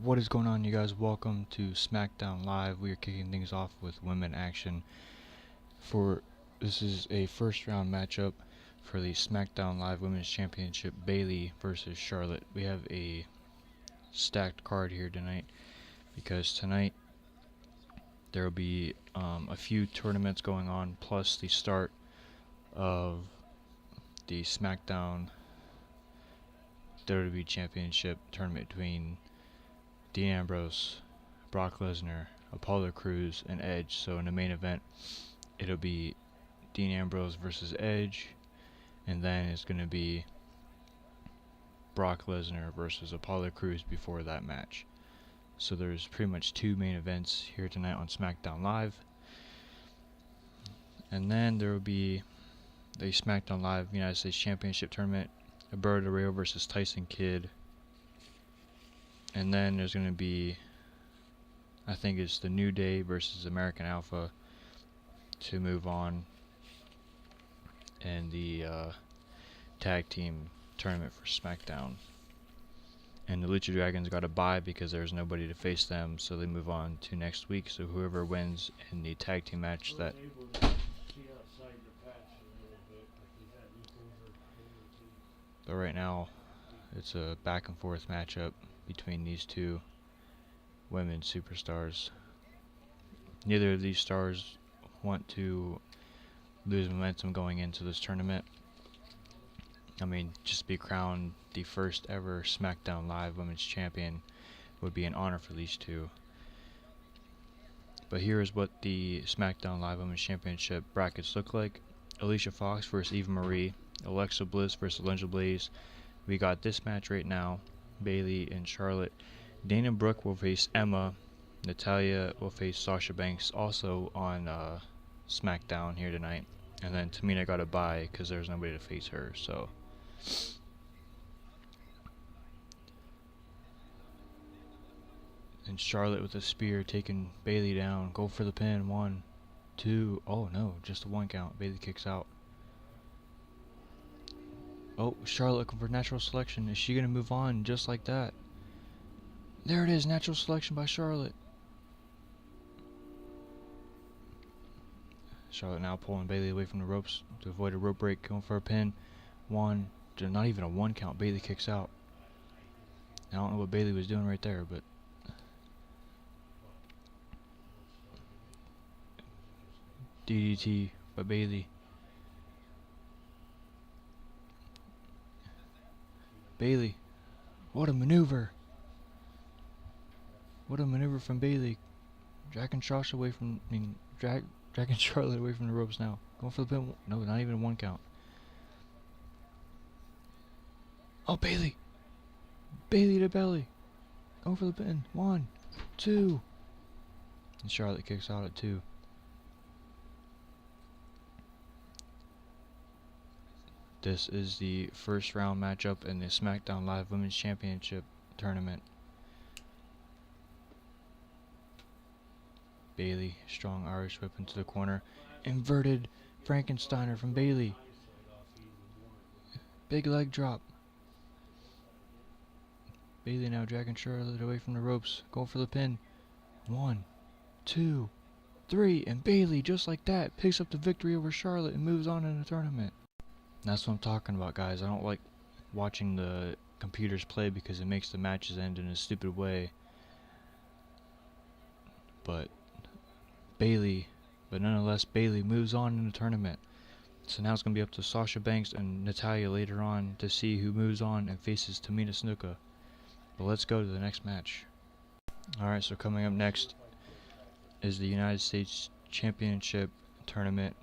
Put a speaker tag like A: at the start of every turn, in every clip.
A: What is going on, you guys? Welcome to SmackDown Live. We are kicking things off with women action. This is a first round matchup for the SmackDown Live Women's Championship, Bayley versus Charlotte. We have a stacked card here tonight because tonight there will be a few tournaments going on, plus the start of the SmackDown WWE Championship tournament between Dean Ambrose, Brock Lesnar, Apollo Crews, and Edge. So in the main event, it'll be Dean Ambrose versus Edge, and then it's going to be Brock Lesnar versus Apollo Crews before that match. So there's pretty much two main events here tonight on SmackDown Live. And then there will be the SmackDown Live United States Championship tournament, Alberto Del Rio versus Tyson Kidd. And then there's going to be, I think it's the New Day versus American Alpha to move on, and the tag team tournament for SmackDown. And the Lucha Dragons got a bye because there's nobody to face them, so they move on to next week. So whoever wins in the tag team match that... But right now, it's a back and forth matchup between these two women superstars. Neither of these stars want to lose momentum going into this tournament. I mean, just be crowned the first ever SmackDown Live Women's Champion would be an honor for these two. But here is what the SmackDown Live Women's Championship brackets look like. Alicia Fox versus Eva Marie, Alexa Bliss versus Alundra Blaze. We got this match right now, Bayley and Charlotte. Dana Brooke will face Emma. Natalya will face Sasha Banks, also on SmackDown here tonight. And then Tamina got a bye because there's nobody to face her. So and Charlotte with a spear taking Bayley down. Go for the pin. 1, 2. Oh no, just a 1 count. Bayley kicks out. Oh, Charlotte looking for natural selection. Is she going to move on just like that? There it is, natural selection by Charlotte. Charlotte now pulling Bayley away from the ropes to avoid a rope break. Going for a pin. 1, not even a 1 count. Bayley kicks out. I don't know what Bayley was doing right there, but... DDT by Bayley. Bayley. What a maneuver. What a maneuver from Bayley. Dragging Charlotte away from dragging Charlotte away from the ropes now. Going for the pin. No, not even a 1 count. Oh, Bayley. Bayley to belly. Going for the pin. 1, 2. And Charlotte kicks out at 2. This is the first round matchup in the SmackDown Live Women's Championship tournament. Bayley, strong Irish whip into the corner. Inverted Frankensteiner from Bayley. Big leg drop. Bayley now dragging Charlotte away from the ropes. Going for the pin. 1, 2, 3. And Bayley, just like that, picks up the victory over Charlotte and moves on in the tournament. That's what I'm talking about, guys. I don't like watching the computers play because it makes the matches end in a stupid way. But nonetheless, Bayley moves on in the tournament. So now it's going to be up to Sasha Banks and Natalya later on to see who moves on and faces Tamina Snuka. But let's go to the next match. Alright, so coming up next is the United States Championship tournament.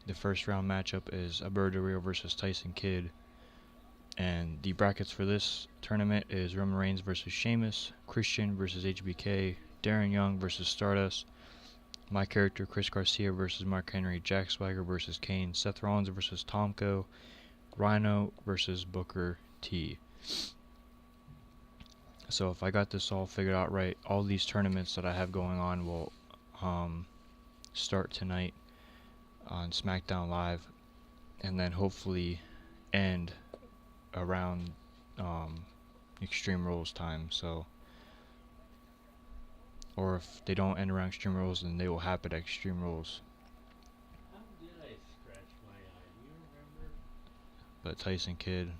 A: The first round matchup is Alberto Del Rio versus Tyson Kidd. And the brackets for this tournament is Roman Reigns versus Sheamus, Christian versus HBK, Darren Young versus Stardust, my character Chris Garcia versus Mark Henry, Jack Swagger versus Kane, Seth Rollins versus Tomko, Rhino versus Booker T. So if I got this all figured out right, all these tournaments that I have going on will start tonight on SmackDown Live, and then hopefully end around Extreme Rules time. So Or if they don't end around Extreme Rules, then they will happen at Extreme Rules.
B: How did I scratch my eye? Do you remember?
A: But Tyson Kidd,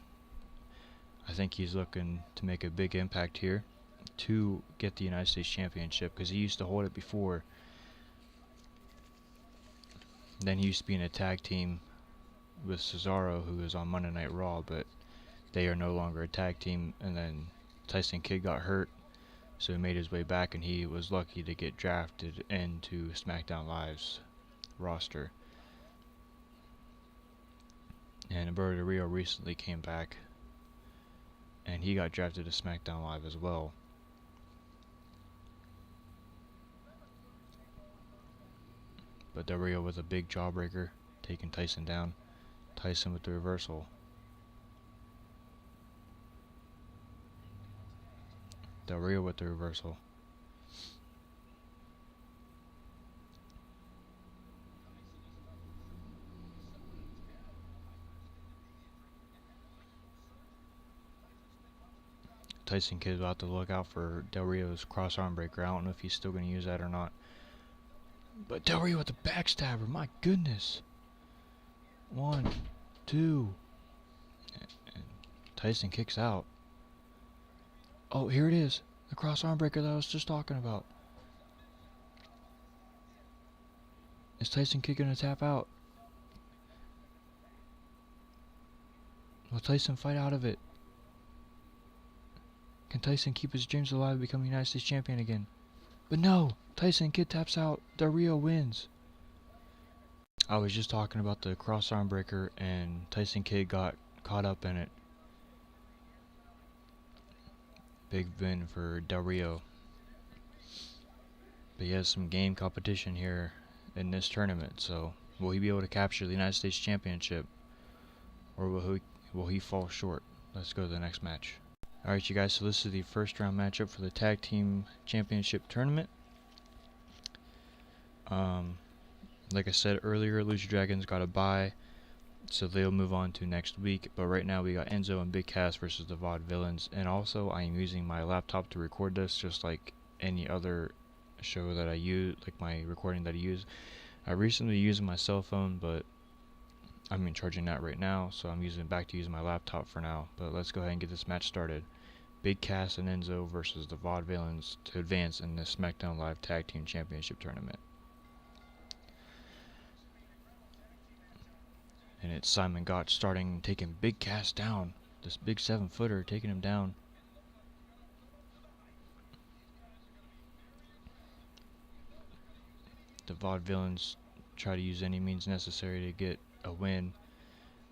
A: I think he's looking to make a big impact here to get the United States Championship, because he used to hold it before. Then he used to be in a tag team with Cesaro, who was on Monday Night Raw, but they are no longer a tag team. And then Tyson Kidd got hurt, so he made his way back, and he was lucky to get drafted into SmackDown Lives roster. And Alberto Rio recently came back, and he got drafted to SmackDown Live as well. But Del Rio with a big jawbreaker, taking Tyson down. Tyson with the reversal. Del Rio with the reversal. Tyson Kidd about to look out for Del Rio's cross arm breaker. I don't know if he's still going to use that or not. But Del Rio with the backstabber, my goodness. 1, 2. And Tyson kicks out. Oh, here it is. The cross arm breaker that I was just talking about. Is Tyson Kidd going to tap out? Will Tyson fight out of it? Can Tyson keep his dreams alive and become United States Champion again? But no! Tyson Kidd taps out. Del Rio wins. I was just talking about the cross arm breaker, and Tyson Kidd got caught up in it. Big win for Del Rio. But he has some game competition here in this tournament, so will he be able to capture the United States Championship, or will he fall short? Let's go to the next match. Alright, you guys, so this is the first round matchup for the Tag Team Championship Tournament. Like I said earlier, Lucha Dragons got a bye, so they'll move on to next week. But right now we got Enzo and Big Cass versus the Vaudevillains. And also I am using my laptop to record this, just like any other show that I use, like my recording that I use. I recently used my cell phone, but I'm in charging that right now, so I'm back to using my laptop for now. But let's go ahead and get this match started. Big Cass and Enzo versus the Vaudevillains to advance in the SmackDown Live Tag Team Championship Tournament. And it's Simon Gotch taking Big Cass down. This big 7-footer taking him down. The Vaudevillains try to use any means necessary to get a win,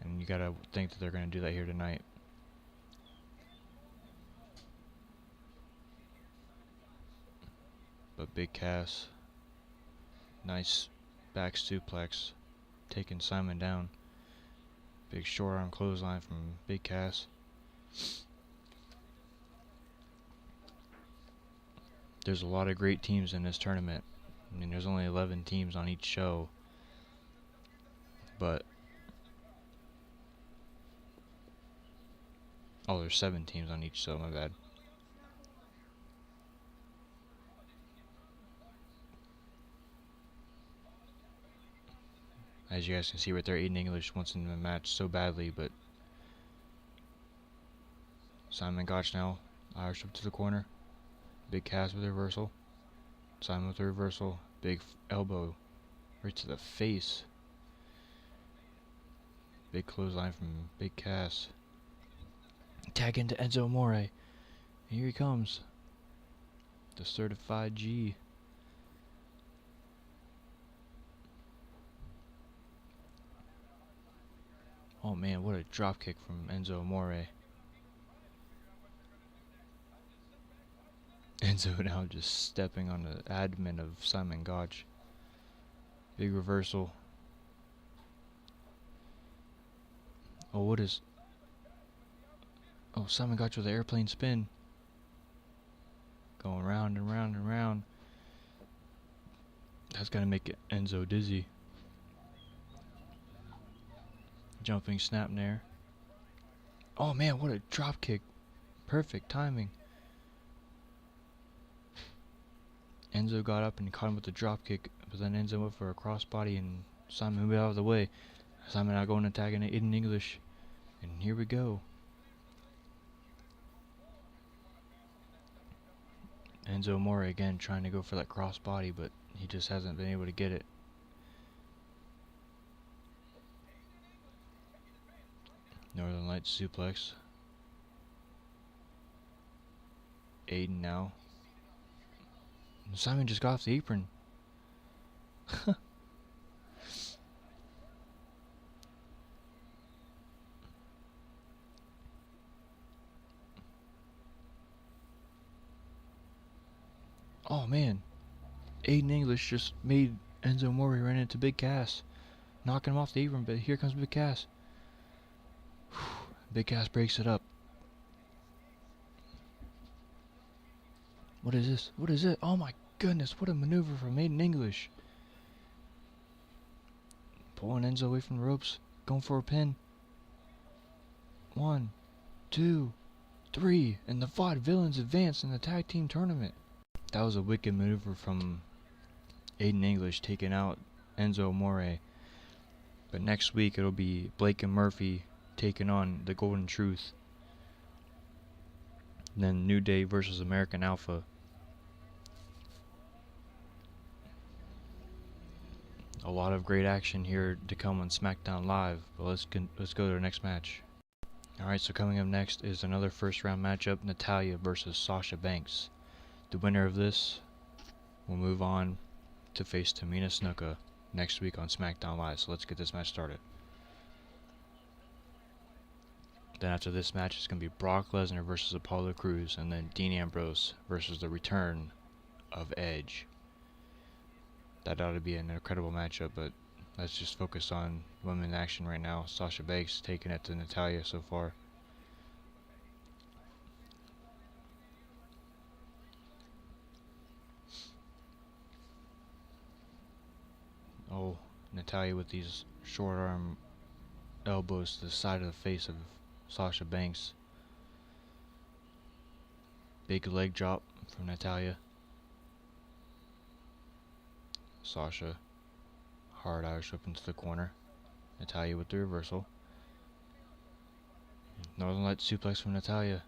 A: and you gotta think that they're gonna do that here tonight. But Big Cass, nice back suplex, taking Simon down. Big short arm clothesline from Big Cass. There's a lot of great teams in this tournament. I mean, there's only 11 teams on each show, but oh, there's 7 teams on each show, my bad. As you guys can see right there, Aiden English wants in the match so badly, but Simon Gotch now, Irish up to the corner. Big Cass with a reversal. Simon with a reversal. Big elbow right to the face. Big clothesline from Big Cass. Tag into Enzo Amore. Here he comes. The certified G. Oh man, what a dropkick from Enzo Amore. Enzo now just stepping on the admin of Simon Gotch. Big reversal. Oh, what is... Oh, Simon Gotch with an airplane spin. Going round and round and round. That's gonna make Enzo dizzy. Jumping snap nair. Oh man, what a drop kick. Perfect timing. Enzo got up and caught him with the drop kick, but then Enzo went for a crossbody and Simon moved out of the way. Simon now going attacking it in English. And here we go. Enzo Amore again trying to go for that crossbody, but he just hasn't been able to get it. Northern Lights suplex. Aiden now. Simon just got off the apron. Oh man. Aiden English just made Enzo Amore run into Big Cass. Knocking him off the apron, but here comes Big Cass. Big Cass breaks it up. What is this? What is it? Oh my goodness, what a maneuver from Aiden English. Pulling Enzo away from the ropes. Going for a pin. 1, 2, 3. And the Vaudevillains advance in the tag team tournament. That was a wicked maneuver from Aiden English taking out Enzo Amore. But next week it'll be Blake and Murphy taking on the Golden Truth. And then New Day versus American Alpha. A lot of great action here to come on SmackDown Live. But let's go to the next match. Alright, so coming up next is another first round matchup, Natalya versus Sasha Banks. The winner of this will move on to face Tamina Snuka next week on SmackDown Live. So let's get this match started. Then after this match, it's going to be Brock Lesnar versus Apollo Crews, and then Dean Ambrose versus the return of Edge. That ought to be an incredible matchup, but let's just focus on women action right now. Sasha Banks taking it to Natalya so far. Oh, Natalya with these short arm elbows to the side of the face of Sasha Banks. Big leg drop from Natalya. Sasha, hard Irish whip into the corner. Natalya with the reversal. Northern Lights suplex from Natalya.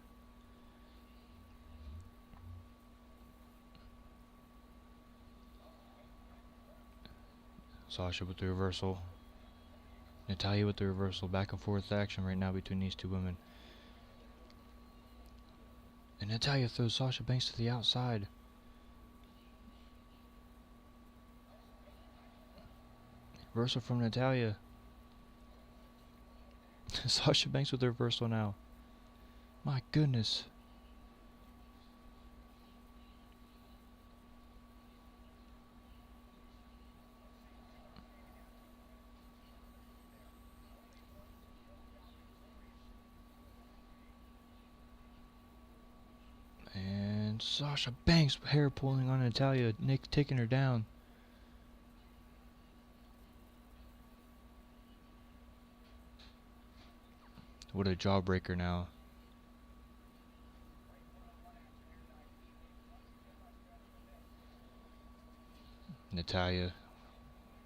A: Sasha with the reversal. Natalya with the reversal. Back and forth action right now between these two women. And Natalya throws Sasha Banks to the outside. Reversal from Natalya. Sasha Banks with the reversal now. My goodness. And Sasha Banks hair pulling on Natalya. Nick taking her down. What a jawbreaker now. Natalya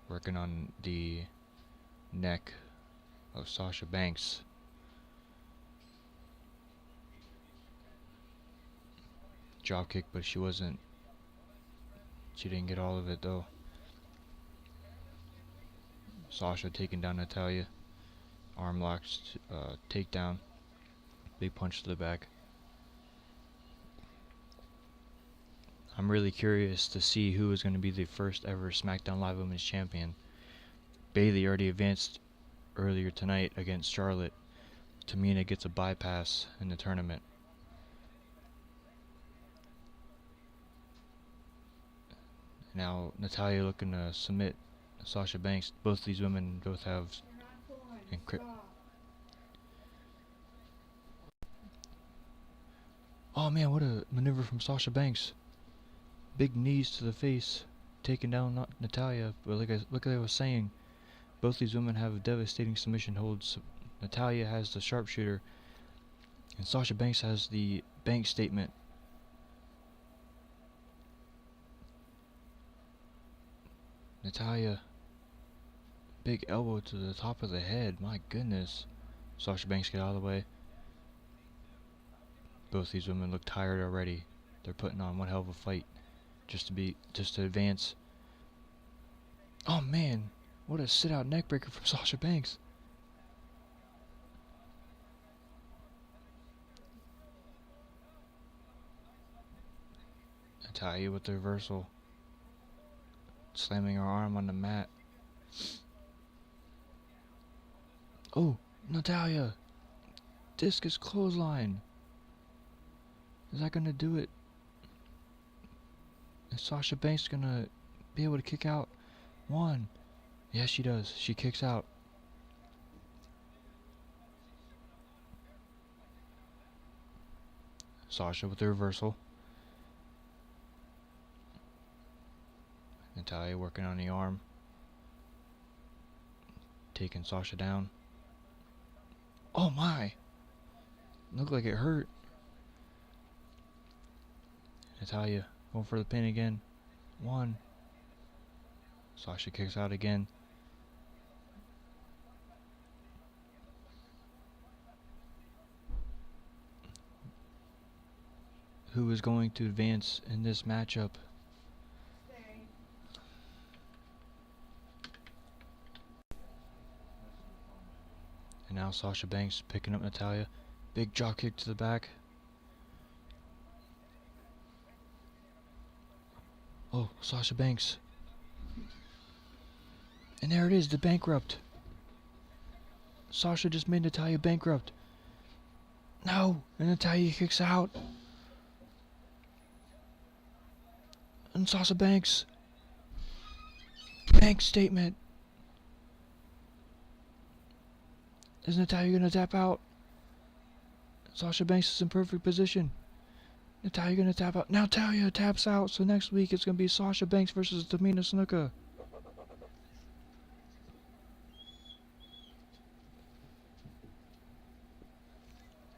A: working on the neck of Sasha Banks. Drop kick, but she didn't get all of it though. Sasha taking down Natalya. Arm locks, takedown. Big punch to the back. I'm really curious to see who is going to be the first ever SmackDown Live Women's Champion. Bayley already advanced earlier tonight against Charlotte. Tamina gets a bypass in the tournament. Now Natalya looking to submit Sasha Banks. Both these women both have Oh man, what a maneuver from Sasha Banks. Big knees to the face, taking down Natalya. But like I was saying, both these women have devastating submission holds. Natalya has the sharpshooter, and Sasha Banks has the bank statement. Natalya. Big elbow to the top of the head. My goodness. Sasha Banks, get out of the way. Both these women look tired already. They're putting on one hell of a fight just to advance. Oh man, what a sit-out neckbreaker from Sasha Banks. Natalya with the reversal. Slamming her arm on the mat. Oh, Natalya. Discus clothesline. Is that gonna do it? Is Sasha Banks gonna be able to kick out? One. Yes, she does. She kicks out. Sasha with the reversal. Natalya working on the arm. Taking Sasha down. Oh my! Looked like it hurt. Natalya going for the pin again. One. Sasha kicks out again. Who is going to advance in this matchup? And now Sasha Banks picking up Natalya. Big drop kick to the back. Oh, Sasha Banks. And there it is, the bankrupt. Sasha just made Natalya bankrupt. No! And Natalya kicks out. And Sasha Banks. Bank statement. Is Natalya gonna tap out? Sasha Banks is in perfect position. Natalya gonna tap out. Now Natalya taps out, so next week it's gonna be Sasha Banks versus Tamina Snuka.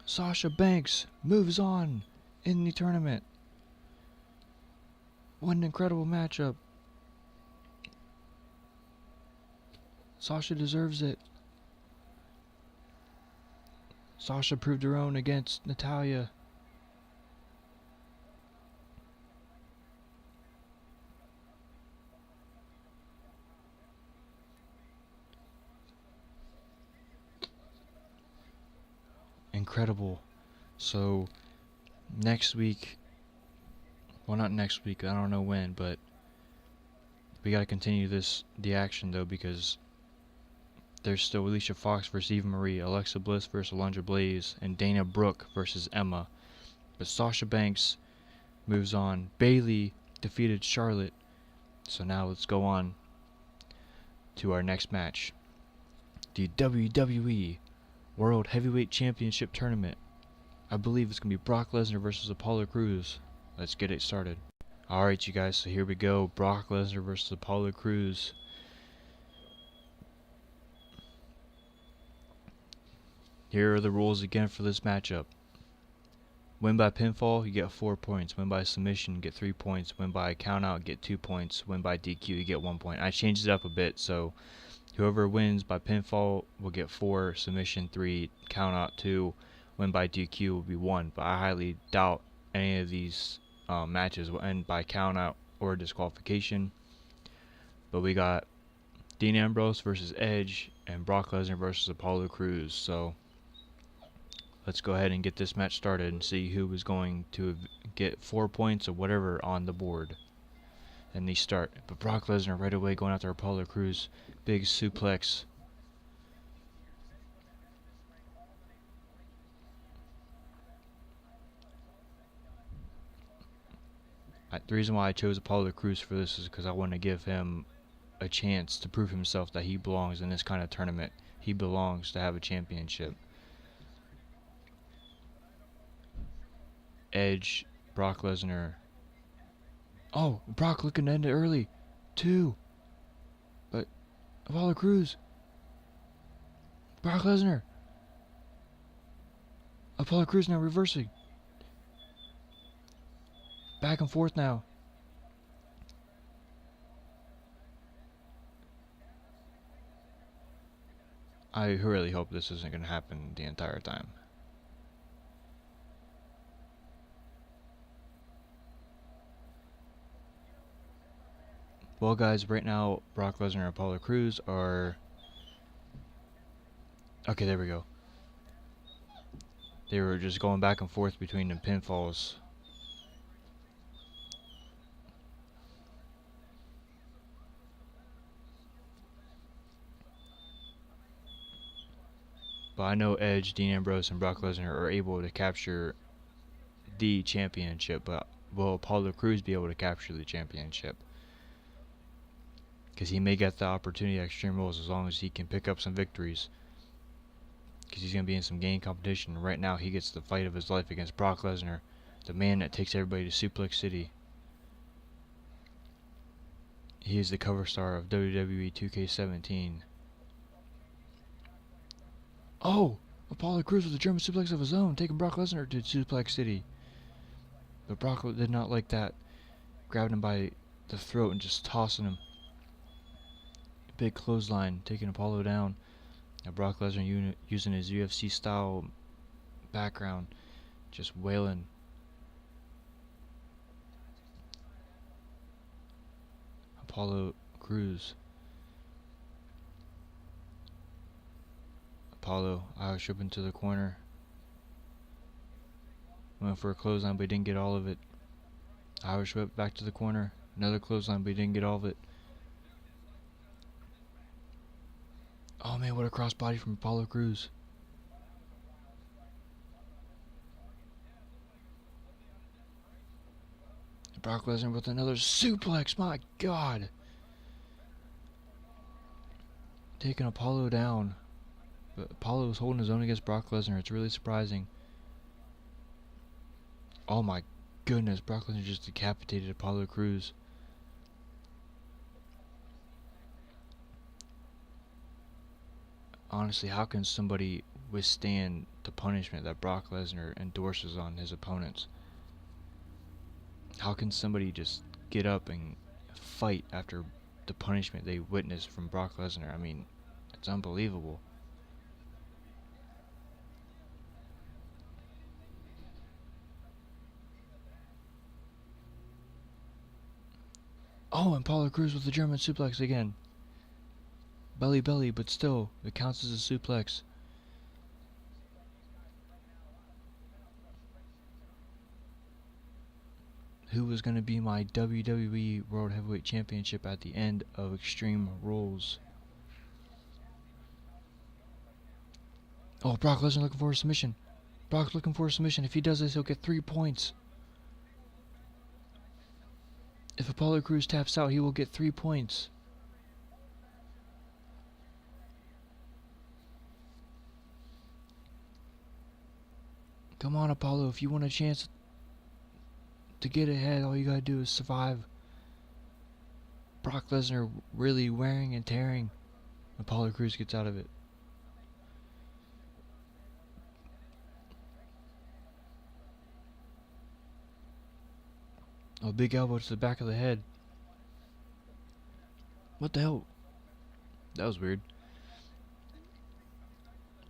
A: Sasha Banks moves on in the tournament. What an incredible matchup. Sasha deserves it. Sasha proved her own against Natalya. Incredible. So next week, well, not next week, I don't know when, but we got to continue the action though, because there's still Alicia Fox versus Eva Marie, Alexa Bliss versus Alundra Blaze, and Dana Brooke versus Emma. But Sasha Banks moves on. Bayley defeated Charlotte. So now let's go on to our next match. The WWE World Heavyweight Championship Tournament. I believe it's going to be Brock Lesnar versus Apollo Crews. Let's get it started. Alright, you guys, so here we go. Brock Lesnar versus Apollo Crews. Here are the rules again for this matchup. Win by pinfall, you get 4 points. Win by submission, you get 3 points. Win by countout, get 2 points. Win by DQ, you get 1 point. I changed it up a bit, so whoever wins by pinfall will get 4, submission 3, countout 2, win by DQ will be 1. But I highly doubt any of these matches will end by countout or disqualification. But we got Dean Ambrose versus Edge and Brock Lesnar versus Apollo Crews. So let's go ahead and get this match started and see who is going to get 4 points or whatever on the board. And they start. But Brock Lesnar right away going after Apollo Crews. Big suplex. The reason why I chose Apollo Crews for this is because I want to give him a chance to prove himself that he belongs in this kind of tournament. He belongs to have a championship. Edge, Brock Lesnar. Oh, Brock looking to end it early. 2. But Apollo Crews. Brock Lesnar. Apollo Crews now reversing. Back and forth now. I really hope this isn't going to happen the entire time. Well, guys, right now, Brock Lesnar and Apollo Crews are... Okay, there we go. They were just going back and forth between the pinfalls. But I know Edge, Dean Ambrose, and Brock Lesnar are able to capture the championship. But will Apollo Crews be able to capture the championship? Because he may get the opportunity at Extreme Rules as long as he can pick up some victories. Because he's going to be in some game competition. Right now, he gets the fight of his life against Brock Lesnar, the man that takes everybody to Suplex City. He is the cover star of WWE 2K17. Oh! Apollo Crews with a German suplex of his own, taking Brock Lesnar to Suplex City. But Brock did not like that. Grabbing him by the throat and just tossing him. Big clothesline, taking Apollo down. Now Brock Lesnar using his UFC style background, just wailing. Apollo Crews. Apollo Irish whip into the corner. Went for a clothesline, but he didn't get all of it. Irish whip back to the corner. Another clothesline, but he didn't get all of it. Oh man, what a crossbody from Apollo Crews. Brock Lesnar with another suplex, my god. Taking Apollo down. But Apollo was holding his own against Brock Lesnar. It's really surprising. Oh my goodness, Brock Lesnar just decapitated Apollo Crews. Honestly, how can somebody withstand the punishment that Brock Lesnar endorses on his opponents? How can somebody just get up and fight after the punishment they witnessed from Brock Lesnar? I mean, it's unbelievable. Oh, and Apollo Crews with the German suplex again. Belly belly, but still, it counts as a suplex. Who was going to be my WWE World Heavyweight Championship at the end of Extreme Rules? Oh, Brock Lesnar looking for a submission. Brock's looking for a submission. If he does this, he'll get 3 points. If Apollo Crews taps out, he will get 3 points. Come on, Apollo. If you want a chance to get ahead, all you gotta do is survive. Brock Lesnar really wearing and tearing. Apollo Crews gets out of it. Oh, big elbow to the back of the head. What the hell? That was weird.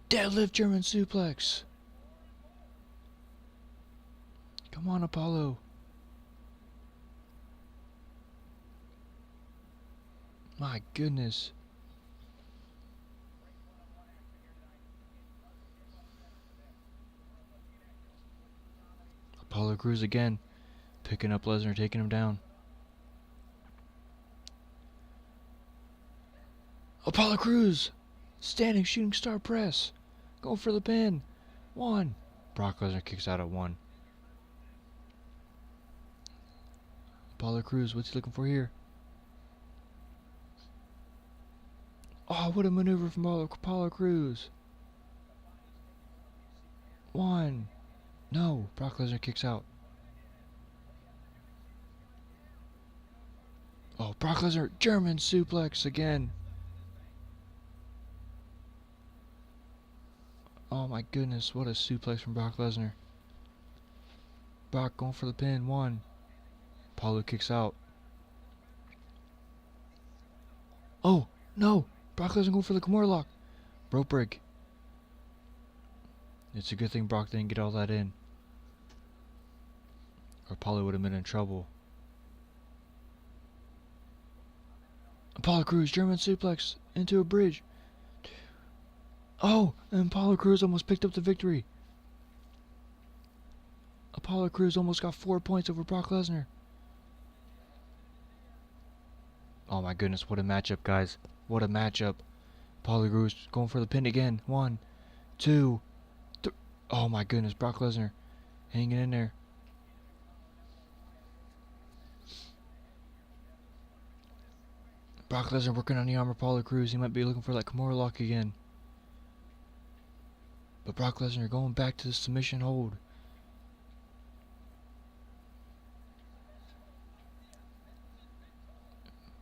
A: Deadlift German suplex. Come on, Apollo. My goodness. Apollo Crews again. Picking up Lesnar, taking him down. Apollo Crews! Standing shooting star press. Going for the pin. 1. Brock Lesnar kicks out at 1. Apollo Crews, what's he looking for here? Oh, what a maneuver from Apollo Crews. 1. No, Brock Lesnar kicks out. Oh, Brock Lesnar, German suplex again. Oh my goodness, what a suplex from Brock Lesnar. Brock going for the pin. 1. Apollo kicks out. Oh, no. Brock Lesnar going for the Kimura lock. Rope break. It's a good thing Brock didn't get all that in, or Apollo would have been in trouble. Apollo Crews German suplex into a bridge. Oh, and Apollo Crews almost picked up the victory. Apollo Crews almost got 4 points over Brock Lesnar. Oh my goodness, what a matchup, guys. What a matchup. Apollo Crews going for the pin again. 1, 2, 3. Oh my goodness, Brock Lesnar hanging in there. Brock Lesnar working on the arm of Apollo Crews. He might be looking for that Kimura lock again. But Brock Lesnar going back to the submission hold.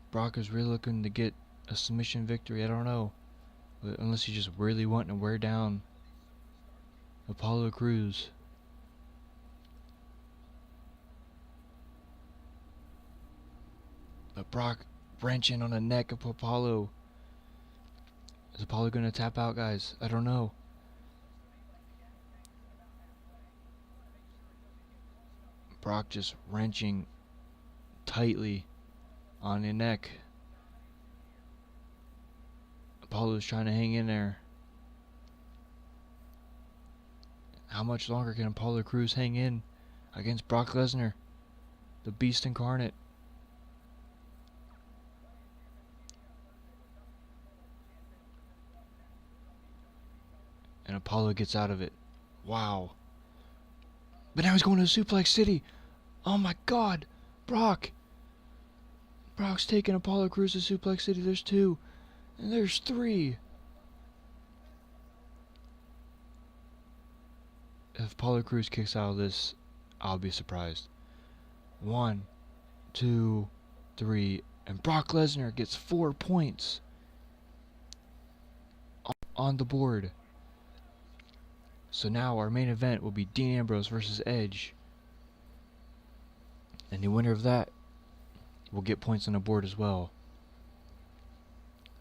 A: Brock is really looking to get a submission victory. I don't know. But unless he's just really wanting to wear down Apollo Crews. But Brock wrenching on the neck of Apollo. Is Apollo going to tap out, guys? I don't know. Brock just wrenching tightly on the neck. Apollo's trying to hang in there. How much longer can Apollo Crews hang in against Brock Lesnar, the Beast Incarnate? And Apollo gets out of it. Wow. But now he's going to Suplex City. Oh my God. Brock's taking Apollo Crews to Suplex City. There's 2. And there's 3. If Apollo Crews kicks out of this, I'll be surprised. 1, 2, 3. And Brock Lesnar gets 4 points on the board. So now our main event will be Dean Ambrose versus Edge. And the winner of that will get points on the board as well.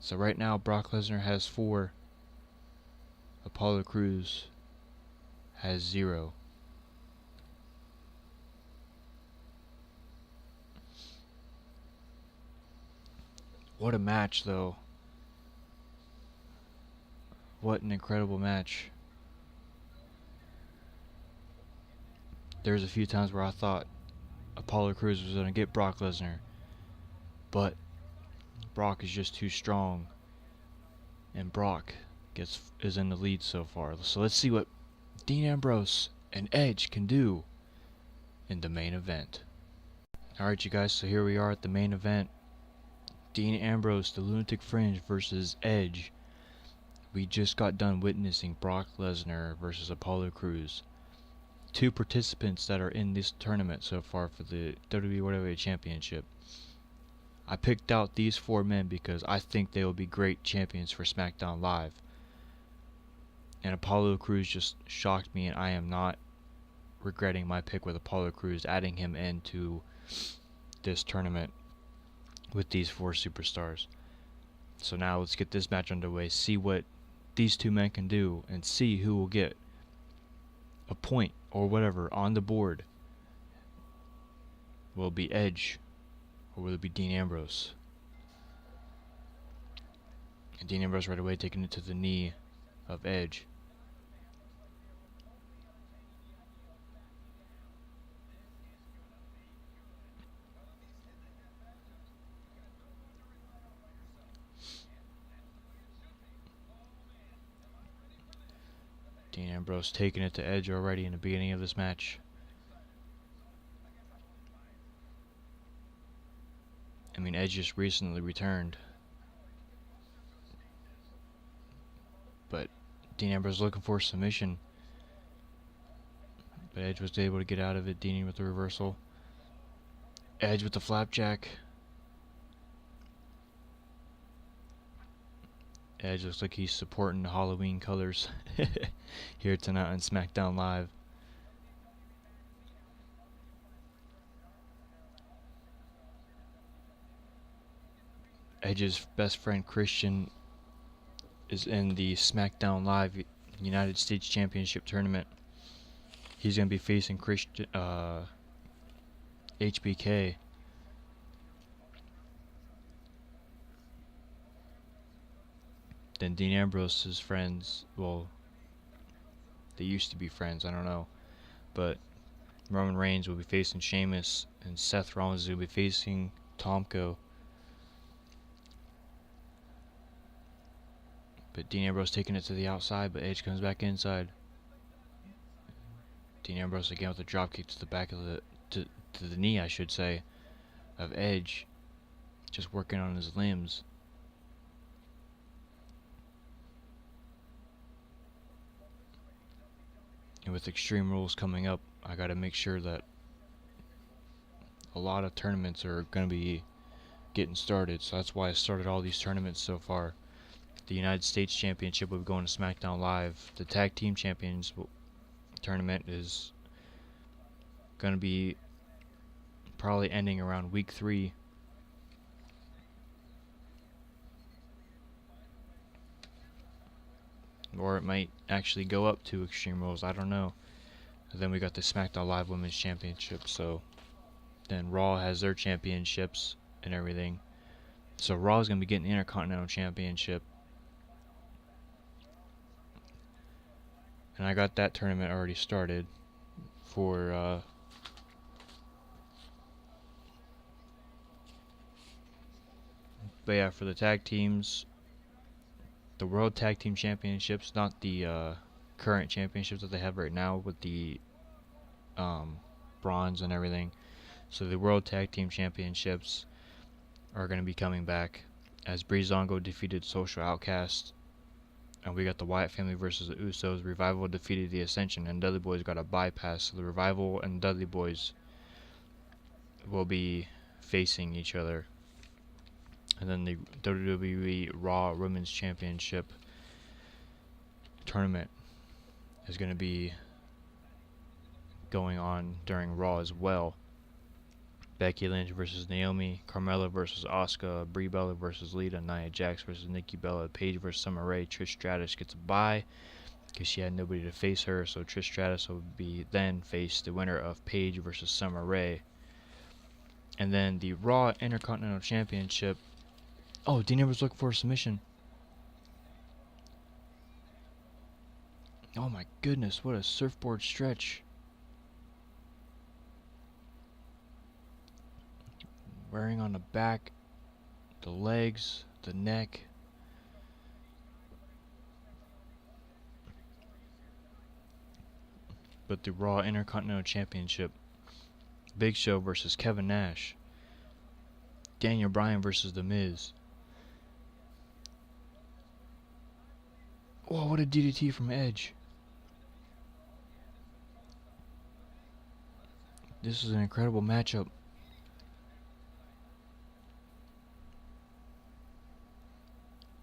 A: So right now Brock Lesnar has 4. Apollo Crews has 0. What a match though. What an incredible match. There's a few times where I thought Apollo Crews was going to get Brock Lesnar, but Brock is just too strong, and Brock is in the lead so far. So let's see what Dean Ambrose and Edge can do in the main event. Alright you guys, so here we are at the main event. Dean Ambrose, the Lunatic Fringe versus Edge. We just got done witnessing Brock Lesnar versus Apollo Crews. 2 participants that are in this tournament so far for the WWE Championship. I picked out these 4 men because I think they will be great champions for SmackDown Live. And Apollo Crews just shocked me, and I am not regretting my pick with Apollo Crews, adding him into this tournament with these 4 superstars. So now let's get this match underway, see what these 2 men can do, and see who will get a point or whatever on the board. Will it be Edge or will it be Dean Ambrose? And Dean Ambrose right away taking it to the knee of Edge. Dean Ambrose taking it to Edge already in the beginning of this match. I mean, Edge just recently returned. But Dean Ambrose looking for a submission. But Edge was able to get out of it. Dean with the reversal. Edge with the flapjack. Edge looks like he's supporting the Halloween colors here tonight on SmackDown Live. Edge's best friend Christian is in the SmackDown Live United States Championship tournament. He's gonna be facing HBK. Then Dean Ambrose's friends, well, they used to be friends, I don't know. But Roman Reigns will be facing Sheamus, and Seth Rollins will be facing Tomko. But Dean Ambrose taking it to the outside, but Edge comes back inside. Dean Ambrose again with a dropkick to the back of to the knee, I should say, of Edge, just working on his limbs. And with Extreme Rules coming up, I gotta make sure that a lot of tournaments are gonna be getting started. So that's why I started all these tournaments so far. The United States Championship will be going to SmackDown Live. The Tag Team Champions tournament is gonna be probably ending around week 3. Or it might actually go up to Extreme Rules, I don't know. And then we got the SmackDown Live Women's Championship, so then Raw has their championships and everything. So Raw is going to be getting the Intercontinental Championship. And I got that tournament already started for but yeah, for the tag teams, the World Tag Team Championships, not the current championships that they have right now with the bronze and everything. So the World Tag Team Championships are going to be coming back as Breezango defeated Social Outcast, and we got the Wyatt family versus the Usos. Revival defeated the Ascension, and Dudley Boys got a bypass. So the Revival and Dudley Boys will be facing each other. And then the WWE Raw Women's Championship tournament is going to be going on during Raw as well. Becky Lynch versus Naomi, Carmella versus Asuka, Brie Bella versus Lita, Nia Jax versus Nikki Bella, Paige versus Summer Rae. Trish Stratus gets a bye because she had nobody to face her, so Trish Stratus will be then face the winner of Paige versus Summer Rae. And then the Raw Intercontinental Championship. Oh, Dean Ambrose looking for a submission. Oh my goodness, what a surfboard stretch. Wearing on the back, the legs, the neck. But the Raw Intercontinental Championship, Big Show versus Kevin Nash. Daniel Bryan versus The Miz. Whoa, what a DDT from Edge. This is an incredible matchup.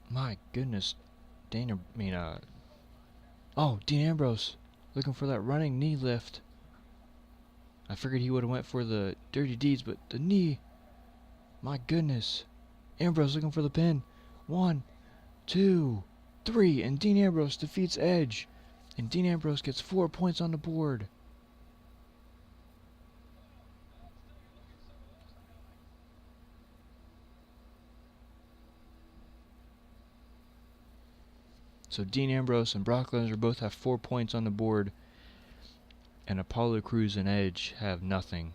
A: My goodness. Dean Ambrose looking for that running knee lift. I figured he would have went for the dirty deeds, but the knee. My goodness. Ambrose looking for the pin. 1, 2, 3, and Dean Ambrose defeats Edge. And Dean Ambrose gets 4 points on the board. So Dean Ambrose and Brock Lesnar both have 4 points on the board, and Apollo Crews and Edge have nothing.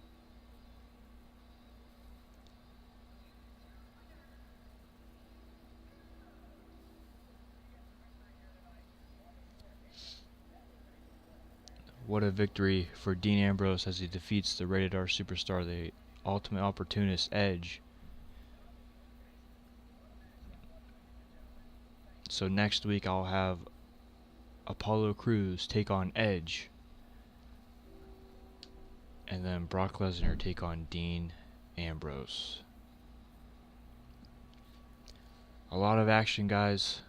A: What a victory for Dean Ambrose as he defeats the Rated R Superstar, the Ultimate Opportunist Edge. So next week I'll have Apollo Crews take on Edge, and then Brock Lesnar take on Dean Ambrose. A lot of action, guys.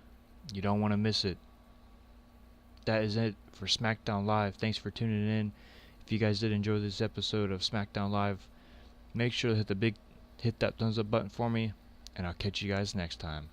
A: You don't want to miss it. That is it for SmackDown Live. Thanks for tuning in. If you guys did enjoy this episode of SmackDown Live, make sure to hit that thumbs up button for me, and I'll catch you guys next time.